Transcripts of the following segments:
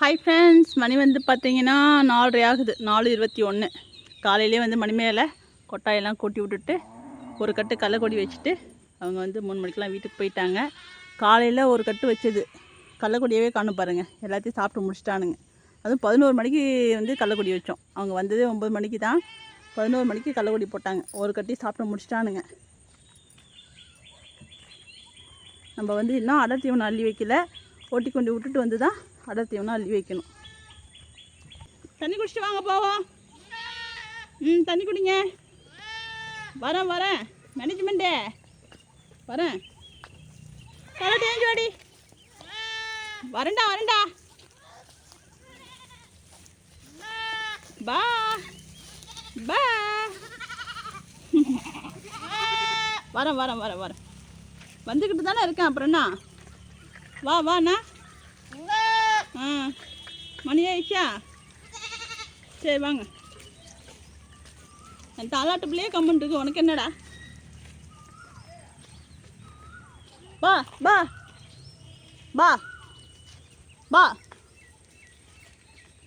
Hi friends, மணி வந்து பார்த்தீங்கன்னா 4:30 ஆகுது. 4:21. காலையிலே வந்து மணி மேலே கொட்டாயெல்லாம் கொட்டி விட்டுட்டு ஒரு கட்டு கடலக்கொடி வச்சுட்டு அவங்க வந்து 3 மணிக்கெலாம் வீட்டுக்கு போயிட்டாங்க. காலையில் ஒரு கட்டு வச்சது கடலக்கொடியவே காணும் பாருங்கள். எல்லாத்தையும் சாப்பிட்டு முடிச்சிட்டானுங்க. அதுவும் 11 மணிக்கு வந்து கடலக்கொடி வச்சோம். அவங்க வந்ததே 9 மணிக்கு தான். 11 மணிக்கு கடலக்கொடி போட்டாங்க. ஒரு கட்டி சாப்பிட்டு முடிச்சிட்டானுங்க. நம்ம வந்து இன்னும் அடர் தீவனம் அள்ளி வைக்கல. ஓட்டி கொண்டு விட்டுட்டு வந்து தான் அடர் தீவனம் அள்ளி வைக்கணும். தண்ணி குடிச்சிட்டு வாங்க போவோம். தண்ணி குடிங்க. வரேன் மேனேஜ்மெண்ட்டே வரேன். தலை தேஞ்சு வாடி. வரேன்டா பா பா வரேன் வந்துக்கிட்டு தானே இருக்கேன். அப்புறம் என்ன? வாண்ணா. மணி ஆயிடுச்சா? சரி வாங்க. என் தாலாட்டு பிள்ளையே கம்மன் இருக்கு. உனக்கு என்னடா? பா பா பா பா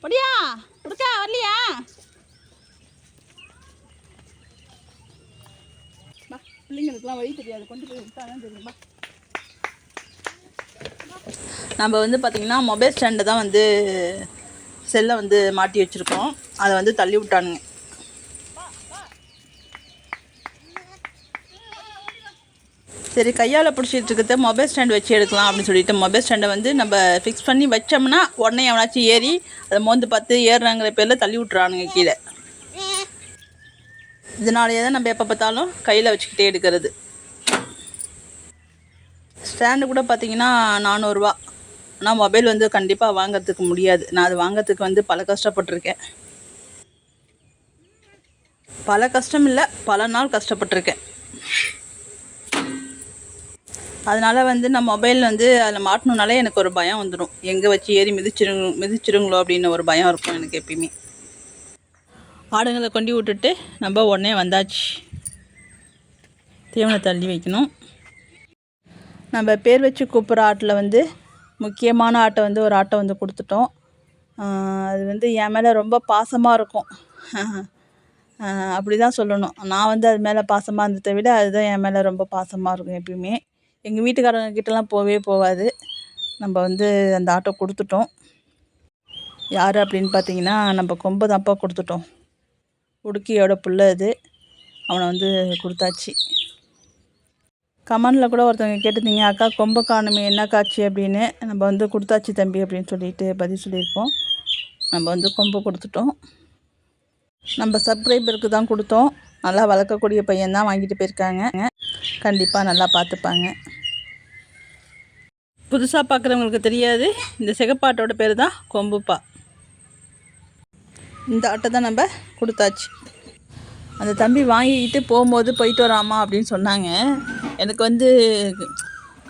படியா இருக்கா? வரலையா? பா, பிள்ளைங்களுக்குலாம் வழி தெரியாது. கொண்டு போய் விட்டாதான் தெரியுமா? நம்ம வந்து பார்த்திங்கன்னா மொபைல் ஸ்டாண்டை தான் வந்து செல்லை வந்து மாட்டி வச்சுருக்கோம். அதை வந்து தள்ளி விட்டானுங்க. சரி, கையால் பிடிச்சிட்டு இருக்கிறத மொபைல் ஸ்டாண்ட் வச்சு எடுக்கலாம் அப்படின்னு சொல்லிட்டு மொபைல் ஸ்டாண்டை வந்து நம்ம ஃபிக்ஸ் பண்ணி வச்சோம்னா உடனே எவனாச்சும் ஏறி அதை மோந்து பார்த்து ஏறுறாங்கிற பேரில் தள்ளி விட்றானுங்க கீழே. இதனாலேயே தான் நம்ம எப்போ பார்த்தாலும் கையில் வச்சுக்கிட்டே எடுக்கிறது. ஸ்டாண்டு கூட பார்த்திங்கன்னா 400 ரூபா. ஆனால் மொபைல் வந்து கண்டிப்பாக வாங்கிறதுக்கு முடியாது. நான் அது வாங்கிறதுக்கு வந்து பல கஷ்டப்பட்டிருக்கேன். பல கஷ்டம் இல்லை, பல நாள் கஷ்டப்பட்டிருக்கேன். அதனால் வந்து நான் மொபைல் வந்து அதில் மாட்டணுனாலே எனக்கு ஒரு பயம் வந்துடும். எங்கே வச்சு ஏறி மிதிச்சிருங்களோ அப்படின்னு ஒரு பயம் இருக்கும் எனக்கு எப்பயுமே. ஆடுங்களை கொண்டு விட்டுட்டு நம்ம உடனே வந்தாச்சு. தீவனத்தை தள்ளி வைக்கணும். நம்ம பேர் வச்சு கூப்பிட்ற ஆட்டில் வந்து முக்கியமான ஆட்டை வந்து ஒரு ஆட்டை வந்து கொடுத்துட்டோம். அது வந்து என் மேலே ரொம்ப பாசமாக இருக்கும். அப்படி தான் சொல்லணும். நான் வந்து அது மேலே பாசமாக இருந்ததை விட அதுதான் என் மேலே ரொம்ப பாசமாக இருக்கும் எப்பயுமே. எங்கள் வீட்டுக்காரங்க கிட்டலாம் போகாது. நம்ம வந்து அந்த ஆட்டை கொடுத்துட்டோம். யார் அப்படின்னு பார்த்தீங்கன்னா நம்ம கொம்பை தான்ப்பா கொடுத்துட்டோம். உடுக்கியோட புள்ள அது. அவனை வந்து கொடுத்தாச்சு. கமெண்டில் கூட ஒருத்தவங்க கேட்டிருந்தீங்க, அக்கா கொம்பை காணுமே என்ன காட்சி அப்படின்னு. நம்ம வந்து கொடுத்தாச்சு தம்பி அப்படின்னு சொல்லிட்டு பதில் சொல்லியிருப்போம். நம்ம வந்து கொம்பு கொடுத்துட்டோம். நம்ம சப்ஸ்கிரைபருக்கு தான் கொடுத்தோம். நல்லா வளர்க்கக்கூடிய பையன்தான் வாங்கிட்டு போயிருக்காங்க. கண்டிப்பாக நல்லா பார்த்துப்பாங்க. புதுசாக பார்க்குறவங்களுக்கு தெரியாது, இந்த சிகப்பாட்டோட பேர் தான் கொம்புப்பா. இந்த ஆட்டை தான் நம்ம கொடுத்தாச்சு. அந்த தம்பி வாங்கிக்கிட்டு போகும்போது போயிட்டு வராமா அப்படின்னு சொன்னாங்க. எனக்கு வந்து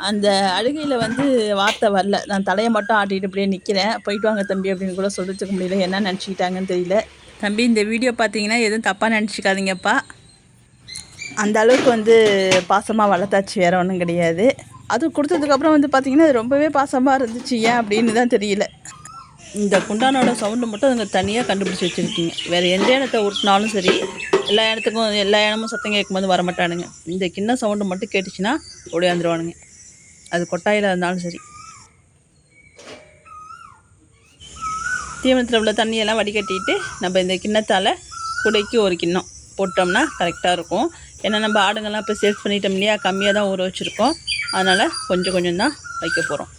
அந்த அழுகையில் வந்து வார்த்தை வரல. நான் தலையை மட்டும் ஆட்டிகிட்டு அப்படியே நிற்கிறேன். போயிட்டு வாங்க தம்பி அப்படின்னு கூட சொல்லிட்டுக்க முடியல. என்ன நினச்சிக்கிட்டாங்கன்னு தெரியல. தம்பி, இந்த வீடியோ பார்த்தீங்கன்னா எதுவும் தப்பாக நினச்சிக்காதீங்கப்பா. அந்த அளவுக்கு வந்து பாசமாக வளர்த்தாச்சு, வேறு ஒன்றும் கிடையாது. அது கொடுத்ததுக்கப்புறம் வந்து பார்த்திங்கன்னா அது ரொம்பவே பாசமாக இருந்துச்சு. ஏன் அப்படின்னு தான் தெரியல. இந்த குண்டானோட சவுண்டு மட்டும் அதுங்க தனியாக கண்டுபிடிச்சி வச்சுருக்கீங்க. வேறு எந்த இடத்த விட்டுனாலும் சரி, எல்லா இடமும் சத்தம் கேட்கும்போது வரமாட்டானுங்க. இந்த கிண்ண சவுண்டு மட்டும் கேட்டுச்சுன்னா ஓடியாந்துருவானுங்க. அது கொட்டாயில் இருந்தாலும் சரி. தீவனத்தில் உள்ள தண்ணியெல்லாம் வடிகட்டிட்டு நம்ம இந்த கிண்ணத்தால் குடைக்கு ஒரு கிண்ணம் போட்டோம்னா கரெக்டாக இருக்கும். ஏன்னா நம்ம ஆடுங்கள்லாம் இப்போ சேல்ஸ் பண்ணிட்டோம் இல்லையா, கம்மியாக தான் ஊற வச்சுருக்கோம். அதனால் கொஞ்சம் தான் வைக்க போகிறோம்.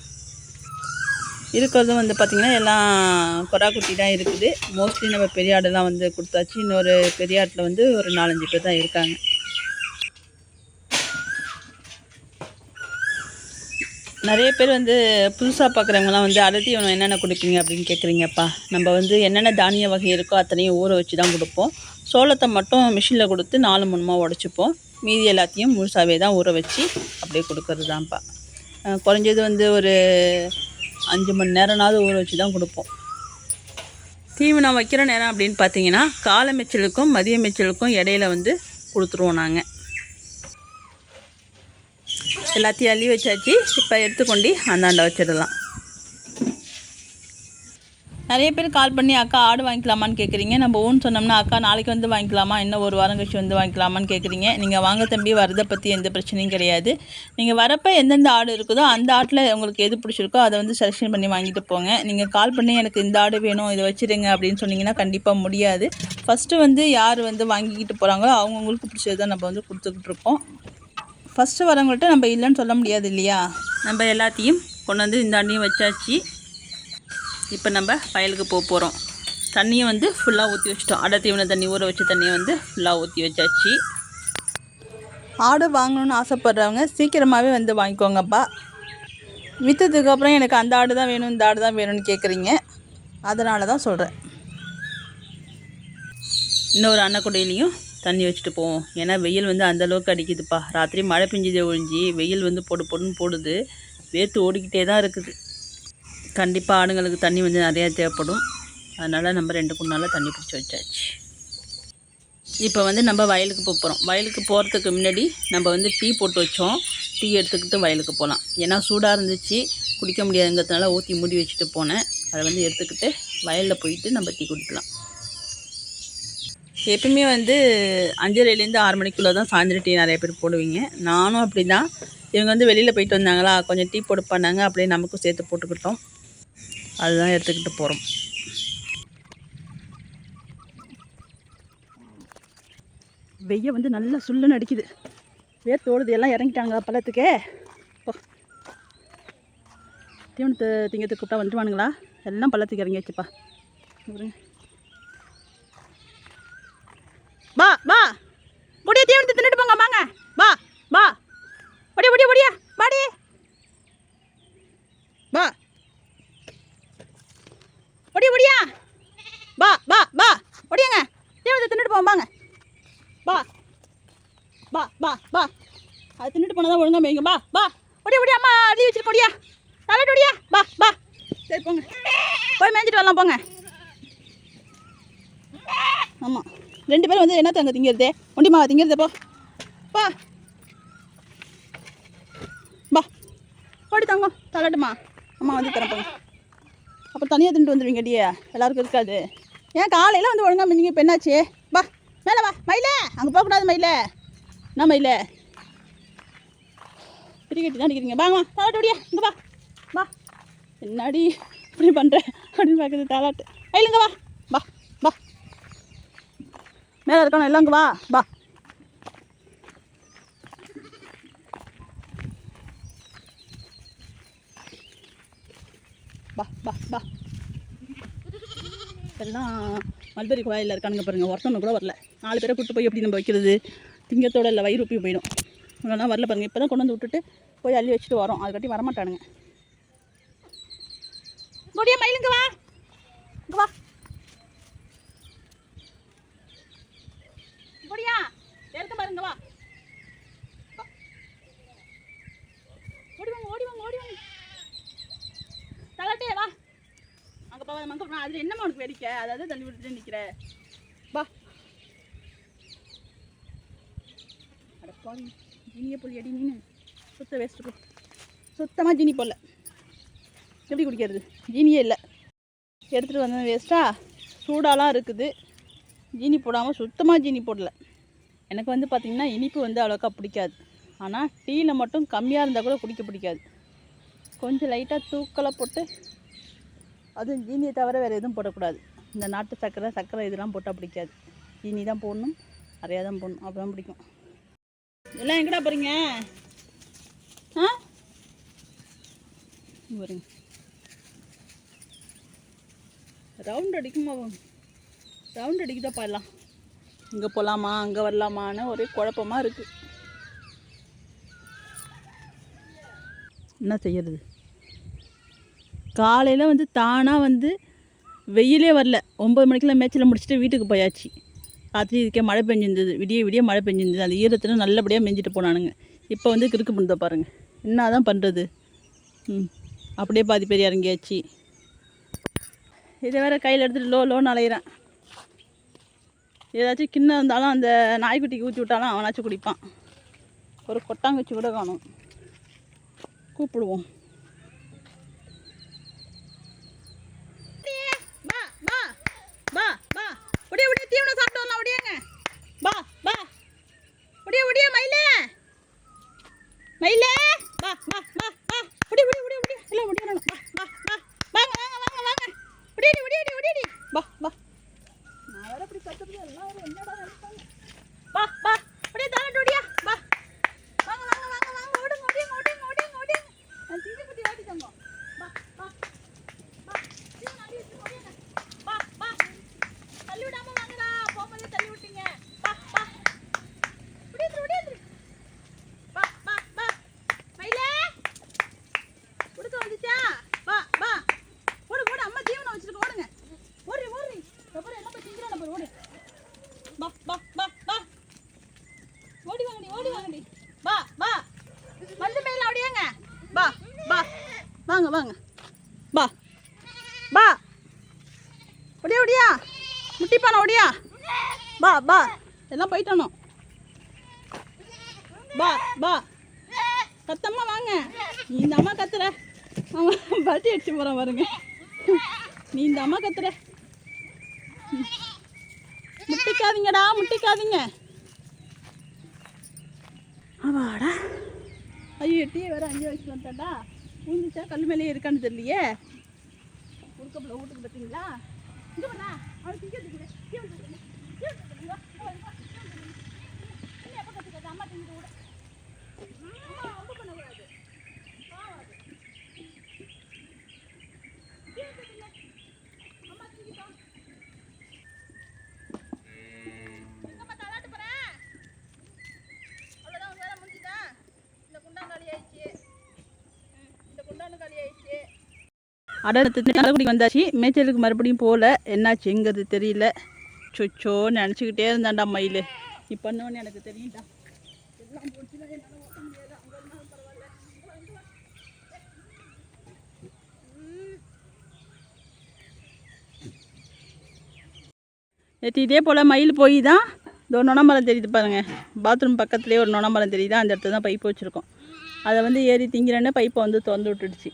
இருக்கிறதும் வந்து பார்த்திங்கன்னா எல்லாம் கொரா குட்டி தான் இருக்குது. மோஸ்ட்லி நம்ம பெரிய ஆடெல்லாம் வந்து கொடுத்தாச்சு. இன்னொரு பெரிய ஆட்டில் வந்து ஒரு 4-5 பேர் தான் இருக்காங்க. நிறைய பேர் வந்து புதுசாக பார்க்குறவங்களாம் வந்து அடர் தீவனம் என்னென்ன கொடுப்பீங்க அப்படின்னு கேட்குறீங்கப்பா. நம்ம வந்து என்னென்ன தானிய வகை இருக்கோ அத்தனையும் ஊற வச்சு தான் கொடுப்போம். சோளத்தை மட்டும் மிஷினில் கொடுத்து 4-3 உடச்சிப்போம். மீதி எல்லாத்தையும் முழுசாகவே தான் ஊற வச்சு அப்படியே கொடுக்கறது தான்ப்பா. குறைஞ்சது வந்து ஒரு 5 மணி நேரம்னாவது ஊற வச்சு தான் கொடுப்போம். தீவனம் வைக்கிற நேரம் அப்படின்னு பார்த்தீங்கன்னா காலை மேய்ச்சலுக்கும் மதிய மேய்ச்சலுக்கும் இடையில வந்து கொடுத்துருவோம் நாங்கள். எல்லாத்தையும் அள்ளி வச்சாச்சு. இப்போ எடுத்துக்கொண்டு அந்தாண்ட வச்சிடலாம். நிறைய பேர் கால் பண்ணி அக்கா ஆடு வாங்கிக்கலாமான்னு கேட்குறீங்க. நம்ம ஓன் சொன்னோம்னா அக்கா நாளைக்கு வந்து வாங்கிக்கலாமா, இன்னும் ஒரு வாரம் கழிச்சு வந்து வாங்கிக்கலாமான்னு கேட்குறீங்க. நீங்கள் வாங்க தம்பி, வரதை பற்றி எந்த பிரச்சனையும் கிடையாது. நீங்கள் வரப்போ எந்தெந்த ஆடு இருக்குதோ அந்த ஆட்டில் உங்களுக்கு எது பிடிச்சிருக்கோ அதை வந்து செலெக்ஷன் பண்ணி வாங்கிட்டு போங்க. நீங்கள் கால் பண்ணி எனக்கு இந்த ஆடு வேணும், இதை வச்சுருங்க அப்படின்னு சொன்னீங்கன்னா கண்டிப்பாக முடியாது. ஃபஸ்ட்டு வந்து யார் வந்து வாங்கிக்கிட்டு போகிறாங்களோ அவங்கவுங்களுக்கு பிடிச்சது தான் நம்ம வந்து கொடுத்துக்கிட்டு இருக்கோம். ஃபஸ்ட்டு வரவங்கள்ட்ட நம்ம இல்லைன்னு சொல்ல முடியாது இல்லையா. நம்ம எல்லாத்தையும் கொண்டு வந்து இந்த ஆண்டையும் வச்சாச்சு. இப்போ நம்ம வயலுக்கு போகிறோம். தண்ணியை வந்து ஃபுல்லாக ஊற்றி வச்சிட்டோம். அடை தீவன தண்ணி, ஊற வச்ச தண்ணியை வந்து ஃபுல்லாக ஊற்றி வச்சாச்சு. ஆடு வாங்கணுன்னு ஆசைப்பட்றவங்க சீக்கிரமாகவே வந்து வாங்கிக்கோங்கப்பா. விற்றதுக்கப்புறம் எனக்கு அந்த ஆடு தான் வேணும், இந்த ஆடு தான் வேணும்னு கேட்குறீங்க. அதனால தான் சொல்கிறேன். இன்னொரு அன்னக்குடையிலையும் தண்ணி வச்சுட்டு போவோம். ஏன்னா வெயில் வந்து அந்தளவுக்கு அடிக்குதுப்பா. ராத்திரி மழை பெஞ்சதே ஒழிஞ்சி வெயில் வந்து பொடுன்னு போடுது. வேர்த்து ஓடிக்கிட்டே தான் இருக்குது. கண்டிப்பாக ஆடுங்களுக்கு தண்ணி வந்து நிறையா தேவைப்படும். அதனால் நம்ம 2 குண்டால தண்ணி பிடிச்சி வச்சாச்சு. இப்போ வந்து நம்ம வயலுக்கு போகிறோம். வயலுக்கு போகிறதுக்கு முன்னாடி நம்ம வந்து டீ போட்டு வச்சோம். டீ எடுத்துக்கிட்டு வயலுக்கு போகலாம். ஏன்னா சூடாக இருந்துச்சு, குடிக்க முடியாதுங்கிறதுனால ஊற்றி மூடி வச்சுட்டு போனேன். அதை வந்து எடுத்துக்கிட்டு வயலில் போயிட்டு நம்ம டீ குடிக்கலாம். எப்பவுமே வந்து 5:30லேருந்து 6 மணிக்குள்ளே தான் சாயந்தரம் டீ நிறைய பேர் போடுவீங்க. நானும் அப்படி தான். இவங்க வந்து வெளியில் போயிட்டு வந்தாங்களா, கொஞ்சம் டீ போட்டு பண்ணாங்க, அப்படியே நமக்கும் சேர்த்து போட்டுக்கிட்டோம். அதுதான் எடுத்துக்கிட்டு போகிறோம். வெய்ய வந்து நல்லா சுள்ளுன்னு அடிக்குது. வேர்த்தோடுது. எல்லாம் இறங்கிட்டாங்க பள்ளத்துக்கே. தீவனத்தை திங்கிறதுக்கு கூப்பிட்டா வந்துடுவானுங்களா? எல்லாம் பள்ளத்துக்கு இறங்கியாச்சுப்பா. பா பா முடிய தீவனத்தை தின்னுட்டு போங்க. வாங்க பா பா ஒடியா பாடி பா ஒடியா பா பா பா ஒடியாங்க. தீவனத்தை தின்னுட்டு போங்க. வாங்க பா பா பா பா அது தின்னுட்டு போனால் தான் ஒழுங்காக மேய்ங்க. பா பா ஒடியா அம்மா அள்ளி வச்சுருக்க. ஒடியா தலைட்டு ஒடியா பா பா. சரி போங்க, போய் மேய்ஞ்சிட்டு வரலாம் போங்க. ஆமாம், 2 பேரும் வந்து என்ன தாங்க திங்கிறது? ஒண்டிமா திங்கிறது. போ பா பா ஓடி தாங்க. தள்ளட்டுமா, அம்மா வந்து தரப்போங்க. அப்புறம் தனியாக தின்ட்டு வந்துடுவீங்க. டியே எல்லாருக்கும் இருக்காது. ஏன் காலையில் வந்து ஒழுங்காக மிஞ்சிங்க. இப்போ என்னாச்சு? பா மேலே வா. மயில அங்கே போகக்கூடாது. மயில என்ன மயில கிரிக்கெட்டு தான் அடிக்கிறீங்க. வாங்க தாளாட்டு ஓடியா. இங்கே வா வா. என்னாடி இப்படி பண்ணுறேன் அப்படின்னு பார்க்குறது. தாளாட்டு மயிலுங்க வா வா வா. மேலே இருக்கணும் எல்லாம். இங்கே வா வா. பா பா பா. எல்லாம் மல்பெரி கோயிலில் இருக்கானுங்க பாருங்கள். ஒருத்தவங்க கூட வரல. 4 பேரை கூப்பிட்டு போய் எப்படி நம்ம வைக்கிறது? திங்கத்தோடு இல்லை, வயிறு உப்பி போயிடும். இவங்கெல்லாம் வரல பாருங்கள். இப்போ தான் கொண்டு வந்து விட்டுட்டு போய் அள்ளி வச்சுட்டு வரோம். அதுக்கட்டி வரமாட்டானுங்க. கொடியா மயிலுங்க வா. இங்கே வா கொடியா. எடுக்க பாருங்க. வா ஓடி வாங்க. தலாட்டே வா. அங்கே போகாத மங்க. அதில் என்னம்மா உனக்கு வெடிக்க? அதாவது தள்ளி விட்டுட்டு நிற்கிற. வா அடப்பாவி. ஜீனியே போல் அடி நீனு. சுத்த வேஸ்ட்டு. சுத்தமாக ஜீனி போடல. எப்படி குடிக்கிறது? ஜீனியே இல்லை. எடுத்துகிட்டு வந்தது வேஸ்ட்டா. சூடாலாம் இருக்குது. ஜீனி போடாமல் சுத்தமாக ஜீனி போடலை. எனக்கு வந்து பார்த்திங்கன்னா இனிப்பு வந்து அவ்வளோக்கா பிடிக்காது. ஆனால் டீயில் மட்டும் கம்மியாக இருந்தால் கூட குடிக்க பிடிக்காது. கொஞ்சம் லைட்டாக தூக்கலாக போட்டு, அதுவும் ஜீனியை தவிர வேறு எதுவும் போடக்கூடாது. இந்த நாட்டு சர்க்கரை இதெல்லாம் போட்டால் பிடிக்காது. ஜீனி தான் போடணும், நிறையா தான் போடணும். அப்போ தான் பிடிக்கும். எல்லாம் எங்கடா போகிறீங்க? பாருங்க, ரவுண்ட் அடிக்குதாப்பா. எல்லாம் இங்கே போகலாமா அங்கே வரலாமான்னு ஒரே குழப்பமாக இருக்குது. என்ன செய்யறது? காலையில் வந்து தானாக வந்து வெயிலே வரல. 9 மணிக்கெல்லாம் மேய்ச்சலை முடிச்சுட்டு வீட்டுக்கு போயாச்சு. ராத்திரி இதுக்கே மழை பெஞ்சிருந்தது. விடிய மழை பெஞ்சிருந்தது. அந்த ஈரத்தில் நல்லபடியாக மேய்ஞ்சிட்டு போனானுங்க. இப்போ வந்து கிறுக்கு பண்ணுறத பாருங்கள். என்ன தான் பண்ணுறது? அப்படியே பாதி பேர் இறங்கியாச்சு. இதை வேறு கையில் எடுத்துகிட்டு லோன்னு அலையிறேன். ஏதாச்சும் கிண்ணம் இருந்தாலும் அந்த நாய்க்குட்டிக்கு ஊற்றி விட்டாலும் அவனாச்சும் குடிப்பான். ஒரு கொட்டாங்குச்சி கூட காணும். கூப்பிடுவோம். பா ஒடியா ஒடியா முட்டிப்பான ஒடியா பா பா எல்லாம் போயிட்டானோ பா பா கத்தம்மா வாங்க நீ இந்த அம்மா கத்துற அவன் பல்ட்டி அடிச்சு போகிறான் பாருங்க நீ இந்த அம்மா கத்துற முட்டிக்காதீங்கடா முட்டிக்காதீங்க அவாடா ஐயோ டீ வேறு 5 வயசுல வந்தாடா ஊந்துச்சா கல் மேலேயே இருக்கான்னு தெரியலையே உடுக்கப்பல வீட்டுக்கு பார்த்தீங்களா இங்கே பண்ணா அவன் திங்கிறதுக்கு எப்போ கற்றுக்காது அம்மா திங்கிட்டு விட ரொம்ப பண்ணக்கூடாது அம்மா திங்கிட்டோம் எங்கம்மா தலாட்டு போகிறேன் அவ்வளோதான் உன் வேலை முடிஞ்சுதா இந்த குண்டான் காலி ஆயிடுச்சு இந்த குண்டானு காலி ஆயிடுச்சு அடத்துக்கு நல்லபடி வந்தாச்சு மேய்ச்சலுக்கு மறுபடியும் போகல என்னாச்சு எங்கிறது தெரியல சொச்சோ நினச்சிக்கிட்டே இருந்தாண்டா மயில் நீ பண்ணோன்னு எனக்கு தெரியும்டா எல்லாம் போச்சுன்னா என்னால் ஓட்ட முடியாது அங்கே இருந்தாலும் பரவாயில்ல நேற்று இதே போல் மயில் போய் தான் இந்த ஒரு நொணமரம் தெரியுது பாருங்கள் பாத்ரூம் பக்கத்துலேயே ஒரு நொணமரம் தெரியுது அந்த இடத்துல தான் பைப்பு வச்சுருக்கோம் அதை வந்து ஏறி திங்கிறேன்னு பைப்பை வந்து திறந்து விட்டுடுச்சு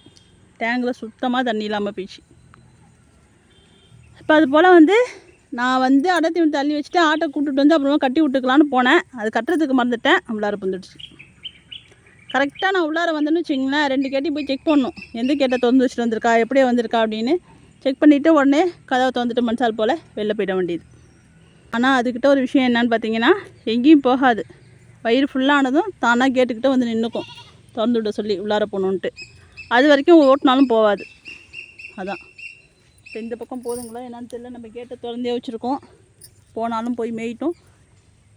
டேங்கில் சுத்தமாக தண்ணி இல்லாமல் போயிடுச்சு இப்போ அது போல் வந்து நான் வந்து அடர்த்தி தள்ளி வச்சுட்டு ஆட்டை கூப்பிட்டுட்டு வந்து அப்புறமா கட்டி விட்டுக்கலான்னு போனேன் அது கட்டுறதுக்கு மறந்துட்டேன் உள்ளார வந்துடுச்சு கரெக்டாக நான் உள்ளார வந்தேன்னு வச்சிங்களேன் 2 கேட்டி போய் செக் பண்ணணும் எந்த கேட்டை திறந்து வச்சுட்டு வந்திருக்கா எப்படியே வந்திருக்கா அப்படின்னு செக் பண்ணிவிட்டு உடனே கதவை திறந்துட்டு மனுஷால் போல் வெளில போயிட வேண்டியது ஆனால் அதுக்கிட்ட ஒரு விஷயம் என்னன்னு பார்த்தீங்கன்னா எங்கேயும் போகாது வயிறு ஃபுல்லானதும் தானாக கேட்டுக்கிட்ட வந்து நின்றுக்கும் திறந்து விட சொல்லி உள்ளார போகணுன்ட்டு அது வரைக்கும் ஓட்டினாலும் போகாது அதான் இப்போ இந்த பக்கம் போதுங்களா என்னன்னு தெரியல நம்ம கேட்டை திறந்தே வச்சுருக்கோம் போனாலும் போய் மேயிட்டோம்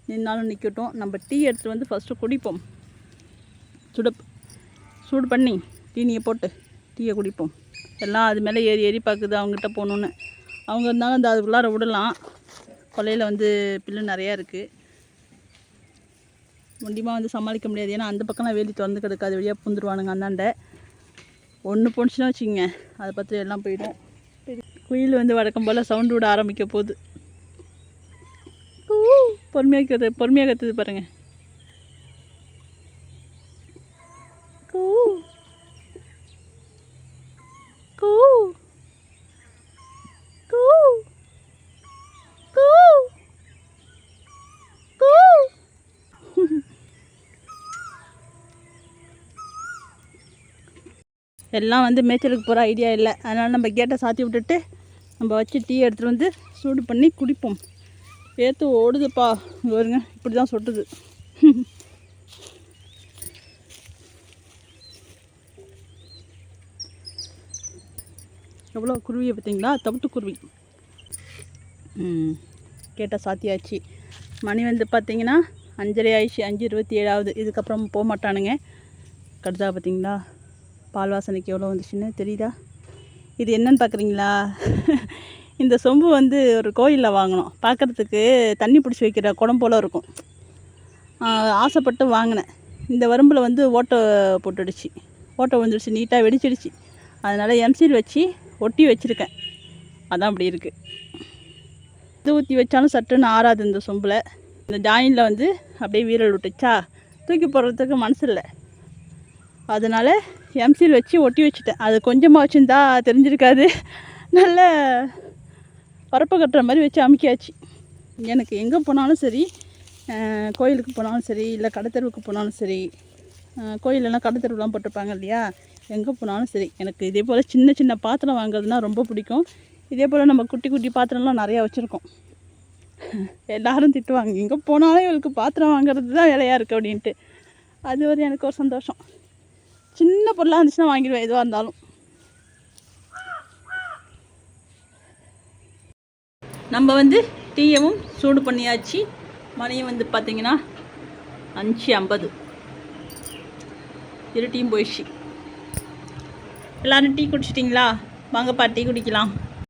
நின்னாலும் நிற்கட்டும் நம்ம டீ எடுத்துகிட்டு வந்து ஃபஸ்ட்டு குடிப்போம் சூடு பண்ணி டீனியை போட்டு டீயை குடிப்போம் எல்லாம் அது மேலே ஏறி ஏறி பார்க்குது அவங்ககிட்ட போகணுன்னு அவங்க இருந்தாலும் அந்த அதுக்குள்ளார விடலாம் கொல்லையில் வந்து புல்லு நிறையா இருக்குது முண்டியமாக வந்து சமாளிக்க முடியாது ஏன்னா அந்த பக்கம்லாம் வேலி திறந்து கிடக்காது வழியாக புந்துருவானுங்க அந்தாண்ட ஒன்று போணுச்சுன்னா வச்சுங்க அதை பற்றி எல்லாம் போயிடும் குயில் வந்து வழக்கம் போல் சவுண்டு விட ஆரம்பிக்க போகுது பொறுமையாக கற்றுது பாருங்கள் எல்லாம் வந்து மேய்ச்சலுக்கு போகிற ஐடியா இல்லை அதனால் நம்ம கேட்டை சாத்தி விட்டுட்டு நம்ம வச்சு டீ எடுத்துகிட்டு வந்து சூடு பண்ணி குடிப்போம் ஏற்று ஓடுதுப்பா இங்கே வருங்க இப்படி தான் சொட்டுது எவ்வளோ குருவியை பார்த்தீங்களா தவிட்டு குருவி கேட்டை சாத்தியாச்சு மணி வந்து பார்த்திங்கன்னா 5:30 ஆயிடுச்சு 5:27 ஆகுது இதுக்கப்புறம் போக மாட்டானுங்க கடுதா பார்த்தீங்களா பால் வாசனைக்கு எவ்வளோ வந்துச்சுன்னு தெரியுதா இது என்னன்னு பார்க்குறீங்களா இந்த சொம்பு வந்து ஒரு கோயிலில் வாங்கினோம் பார்க்குறதுக்கு தண்ணி பிடிச்சி வைக்கிற குடம் போல் இருக்கும் ஆசைப்பட்டு வாங்கினேன் இந்த வரம்பில் வந்து ஓட்டை போட்டுடுச்சு ஓட்டை விழுந்துடுச்சு நீட்டாக வெடிச்சிடுச்சு அதனால் எம்சில் வச்சு ஒட்டி வச்சுருக்கேன் அதான் அப்படி இருக்குது இது ஊற்றி வச்சாலும் சட்டுன்னு ஆறாது இந்த சொம்பில் இந்த ஜாயினில் வந்து அப்படியே வீரல் விட்டுச்சா தூக்கி போடுறதுக்கு மனசு இல்லை அதனால் எம்சில் வச்சு ஒட்டி வச்சுட்டேன் அது கொஞ்சமாக வச்சுருந்தா தெரிஞ்சிருக்காது நல்ல பரப்பு கட்டுற மாதிரி வச்சு அமுக்கியாச்சு எனக்கு எங்கே போனாலும் சரி கோயிலுக்கு போனாலும் சரி இல்லை கடைத்தெருவுக்கு போனாலும் சரி கோயிலெல்லாம் கடைத்தெருவுலாம் போட்டிருப்பாங்க இல்லையா எங்கே போனாலும் சரி எனக்கு இதே போல் சின்ன சின்ன பாத்திரம் வாங்குறதுனா ரொம்ப பிடிக்கும் இதே போல் நம்ம குட்டி குட்டி பாத்திரம்லாம் நிறையா வச்சுருக்கோம் எல்லோரும் திட்டுவாங்க எங்கே போனாலும் இவளுக்கு பாத்திரம் வாங்குறது தான் வேலையாக இருக்குது அப்படின்ட்டு அது ஒரு எனக்கு ஒரு சந்தோஷம் சின்ன பொருளாக இருந்துச்சுன்னா வாங்கிடுவேன் எதுவாக இருந்தாலும் நம்ம வந்து டீயவும் சூடு பண்ணியாச்சு மணியும் வந்து பார்த்திங்கன்னா 5:50 டீயும் போயிடுச்சு எல்லோரும் டீ குடிச்சிட்டிங்களா வாங்கப்பா டீ குடிக்கலாம்